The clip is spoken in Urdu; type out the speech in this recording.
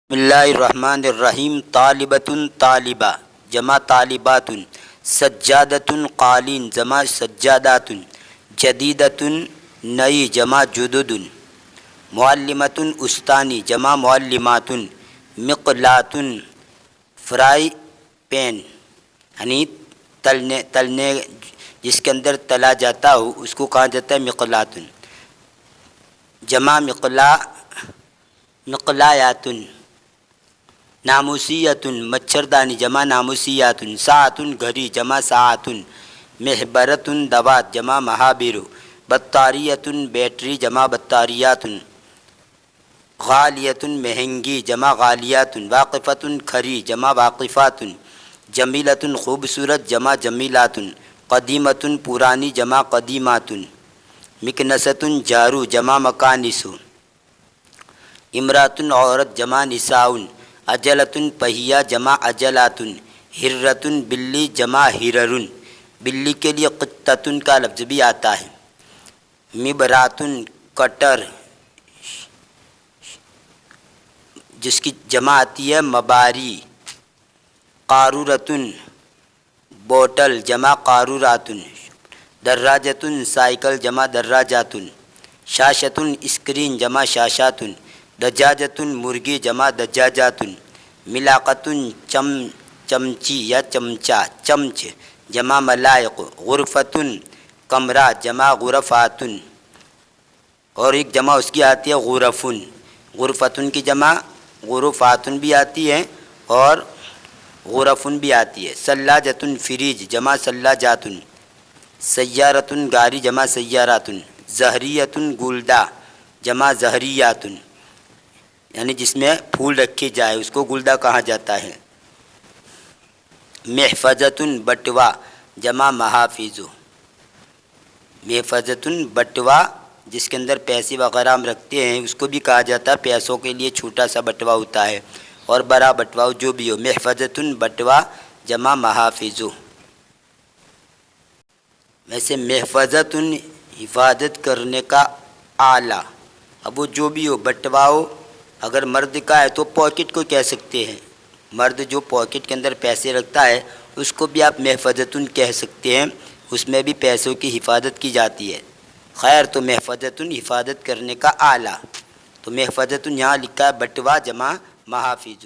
بسم اللہ الرحمن الرحیم طالبۃ طالبہ جمع طالبات، سجادۃ قالین جمع سجادات، جدیدۃ نئی جمع جدد، معلمۃ استانی جمع معلمات، مقلاۃ فرائی پین یعنی تلنے جس کے اندر تلا جاتا ہو اس کو کہا جاتا ہے مقلاۃ، جمع مقلایات، ناموسیۃ مچھردانی جمع ناموسیات، ساعۃ گھڑی جمع ساعات، محبرۃ دوات جمع محابر، بطاریۃ بیٹری جمع بطاریات، غالیۃ مہنگی جمع غالیات، واقفۃ کھری جمع واقفات، جمیلۃ خوبصورت جمع جمیلات، قدیمۃ پرانی جمع قدیمات، مکنسۃ جھاڑو جمع مکانس، امرأۃ عورت جمع نساء، عجلۃ پہیہ جمع عجلات، ہرۃ بلی جمع ہرر، بلی کے لیے قطۃ کا لفظ بھی آتا ہے، مبرات کٹر جس کی جمع آتی ہے مباری، قارورۃ بوٹل جمع قارورات، دراجۃ سائیکل جمع دراجات، شاشۃ اسکرین جمع شاشات، دجاجۃ مرغی جمع دجاجات، ملاقۃ چمچی یا چمچہ چمچ جمع ملائق، غرفۃ کمرہ جمع غرفات، اور ایک جمع اس کی آتی ہے غرفن، غرفتن کی جمع غرفات بھی آتی ہے اور غرفن بھی آتی ہے، ثلاجۃ فریج جمع ثلاجات، سیارۃ گاڑی جمع سیارات، زہریۃ گلدہ جمع زہریات یعنی جس میں پھول رکھے جائے اس کو گلدہ کہا جاتا ہے، محفظۃ بٹوا جمع محافظ، محفظۃ بٹوا جس کے اندر پیسے وغیرہ ہم رکھتے ہیں اس کو بھی کہا جاتا ہے، پیسوں کے لیے چھوٹا سا بٹوا ہوتا ہے اور بڑا بٹوا جو بھی ہو، محفظۃ بٹوا جمع محافظ۔ ویسے محفظۃ حفاظت کرنے کا آلہ، اب وہ جو بھی ہو بٹوا ہو، اگر مرد کا ہے تو پاکٹ کو کہہ سکتے ہیں، مرد جو پاکٹ کے اندر پیسے رکھتا ہے اس کو بھی آپ محفظۃ کہہ سکتے ہیں، اس میں بھی پیسوں کی حفاظت کی جاتی ہے۔ خیر تو محفظۃ حفاظت کرنے کا آلہ، تو محفظۃ یہاں لکھا ہے بٹوا جمع محافظ۔